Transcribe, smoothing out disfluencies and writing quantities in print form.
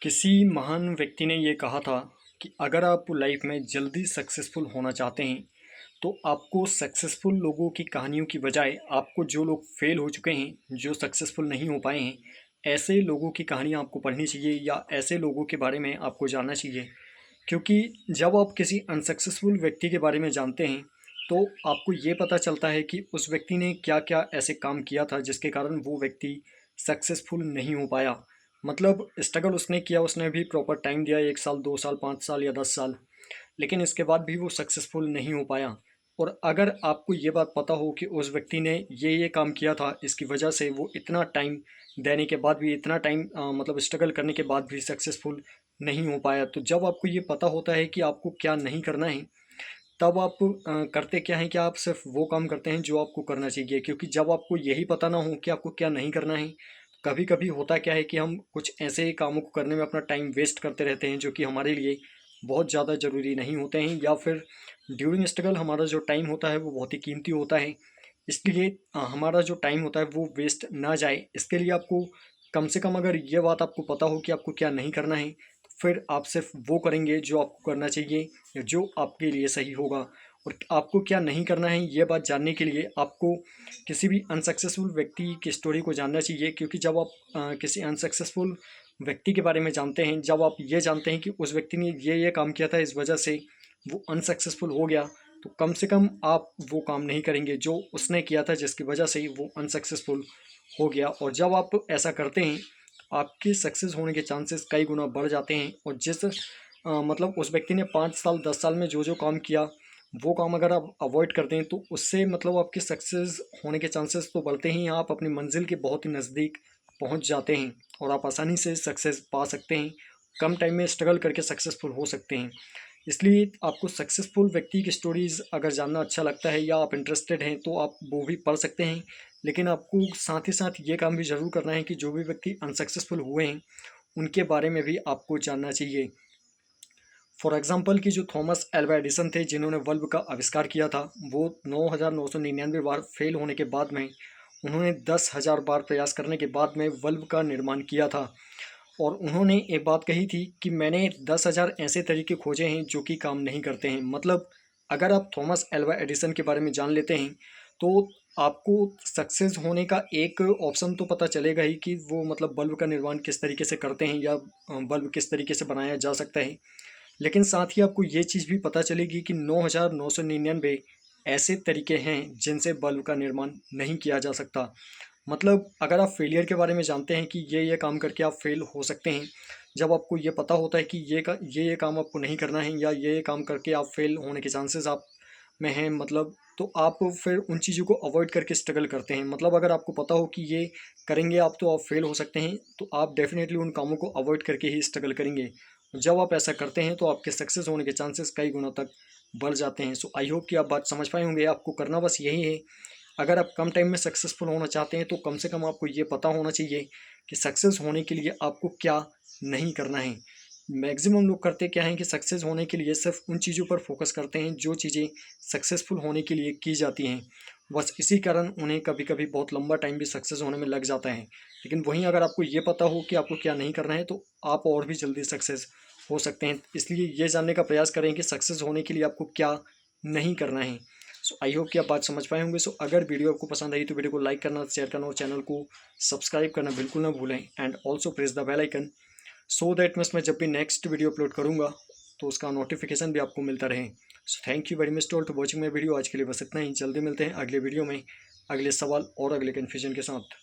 किसी महान व्यक्ति ने ये कहा था कि अगर आप लाइफ में जल्दी सक्सेसफुल होना चाहते हैं तो आपको सक्सेसफुल लोगों की कहानियों की बजाय आपको जो लोग फेल हो चुके हैं, जो सक्सेसफुल नहीं हो पाए हैं, ऐसे लोगों की कहानियाँ आपको पढ़नी चाहिए या ऐसे लोगों के बारे में आपको जानना चाहिए। क्योंकि जब आप किसी अनसक्सेसफुल व्यक्ति के बारे में जानते हैं तो आपको ये पता चलता है कि उस व्यक्ति ने क्या क्या ऐसे काम किया था जिसके कारण वो व्यक्ति सक्सेसफुल नहीं हो पाया। मतलब स्ट्रगल उसने किया, उसने भी प्रॉपर टाइम दिया, 1 साल 2 साल 5 साल या 10 साल, लेकिन इसके बाद भी वो सक्सेसफुल नहीं हो पाया। और अगर आपको ये बात पता हो कि उस व्यक्ति ने ये काम किया था, इसकी वजह से वो इतना टाइम देने के बाद भी, इतना टाइम मतलब स्ट्रगल करने के बाद भी सक्सेसफुल नहीं हो पाया, तो जब आपको ये पता होता है कि आपको क्या नहीं करना है, तब आप करते क्या हैं कि आप सिर्फ वो काम करते हैं जो आपको करना चाहिए। क्योंकि जब आपको यही पता ना हो कि आपको क्या नहीं करना है, कभी कभी होता क्या है कि हम कुछ ऐसे कामों को करने में अपना टाइम वेस्ट करते रहते हैं जो कि हमारे लिए बहुत ज़्यादा ज़रूरी नहीं होते हैं, या फिर ड्यूरिंग स्ट्रगल हमारा जो टाइम होता है वो बहुत ही कीमती होता है। इसलिए हमारा जो टाइम होता है वो वेस्ट ना जाए, इसके लिए आपको कम से कम अगर ये बात आपको पता हो कि आपको क्या नहीं करना है, तो फिर आप सिर्फ वो करेंगे जो आपको करना चाहिए या जो आपके लिए सही होगा। और आपको क्या नहीं करना है ये बात जानने के लिए आपको किसी भी अनसक्सेसफुल व्यक्ति की स्टोरी को जानना चाहिए। क्योंकि जब आप किसी अनसक्सेसफुल व्यक्ति के बारे में जानते हैं, जब आप ये जानते हैं कि उस व्यक्ति ने ये काम किया था, इस वजह से वो अनसक्सेसफुल हो गया, तो कम से कम आप वो काम नहीं करेंगे जो उसने किया था जिसकी वजह से वो अनसक्सेसफुल हो गया। और जब आप ऐसा करते हैं, आपके सक्सेस होने के चांसेस कई गुना बढ़ जाते हैं। और जिस मतलब उस व्यक्ति ने 5 साल 10 साल में जो जो काम किया, वो काम अगर आप अवॉइड करते हैं तो उससे मतलब आपके सक्सेस होने के चांसेस तो बढ़ते ही हैं, आप अपनी मंजिल के बहुत ही नज़दीक पहुंच जाते हैं और आप आसानी से सक्सेस पा सकते हैं, कम टाइम में स्ट्रगल करके सक्सेसफुल हो सकते हैं। इसलिए आपको सक्सेसफुल व्यक्ति की स्टोरीज़ अगर जानना अच्छा लगता है या आप इंटरेस्टेड हैं तो आप वो भी पढ़ सकते हैं। लेकिन आपको साथ ही साथ ये काम भी ज़रूर करना है कि जो भी व्यक्ति अनसक्सेसफुल हुए हैं उनके बारे में भी आपको जानना चाहिए। फॉर एग्जांपल कि जो थॉमस एल्वा एडिसन थे जिन्होंने बल्ब का आविष्कार किया था, वो 9,999 बार फेल होने के बाद में उन्होंने 10,000 बार प्रयास करने के बाद में बल्ब का निर्माण किया था। और उन्होंने एक बात कही थी कि मैंने 10,000 ऐसे तरीके खोजे हैं जो कि काम नहीं करते हैं। मतलब अगर आप थॉमस एल्वा एडिसन के बारे में जान लेते हैं तो आपको सक्सेस होने का एक ऑप्शन तो पता चलेगा ही कि वो मतलब बल्ब का निर्माण किस तरीके से करते हैं या बल्ब किस तरीके से बनाया जा सकता है। लेकिन साथ ही आपको ये चीज़ भी पता चलेगी कि 9,999 ऐसे तरीके हैं जिनसे बल्ब का निर्माण नहीं किया जा सकता। मतलब अगर आप फेलियर के बारे में जानते हैं कि ये काम करके आप फेल हो सकते हैं, जब आपको ये पता होता है कि ये काम आपको नहीं करना है या ये काम करके आप फेल होने के चांसेस आप में हैं, मतलब तो आप फिर उन चीज़ों को अवॉइड करके स्ट्रगल करते हैं। मतलब अगर आपको पता हो कि ये करेंगे आप तो आप फेल हो सकते हैं, तो आप डेफिनेटली उन कामों को अवॉइड करके ही स्ट्रगल करेंगे। जब आप ऐसा करते हैं तो आपके सक्सेस होने के चांसेस कई गुना तक बढ़ जाते हैं। सो आई होप कि आप बात समझ पाए होंगे। आपको करना बस यही है, अगर आप कम टाइम में सक्सेसफुल होना चाहते हैं तो कम से कम आपको ये पता होना चाहिए कि सक्सेस होने के लिए आपको क्या नहीं करना है। मैक्सिमम लोग करते क्या हैं कि सक्सेस होने के लिए सिर्फ उन चीज़ों पर फोकस करते हैं जो चीज़ें सक्सेसफुल होने के लिए की जाती हैं। बस इसी कारण उन्हें कभी कभी बहुत लंबा टाइम भी सक्सेस होने में लग जाता है। लेकिन वहीं अगर आपको ये पता हो कि आपको क्या नहीं करना है तो आप और भी जल्दी सक्सेस हो सकते हैं। इसलिए ये जानने का प्रयास करें कि सक्सेस होने के लिए आपको क्या नहीं करना है। सो आई होप कि आप बात समझ पाए होंगे। सो अगर वीडियो आपको पसंद आई तो वीडियो को लाइक करना, शेयर करना और चैनल को सब्सक्राइब करना बिल्कुल ना भूलें। And also press the bell icon so that मैं जब भी नेक्स्ट वीडियो अपलोड करूँगा तो उसका नोटिफिकेशन भी आपको मिलता रहे। So thank you very much to watching my video. आज के लिए बस इतना ही, जल्दी मिलते हैं अगले वीडियो में अगले सवाल और अगले कन्फ्यूजन के साथ।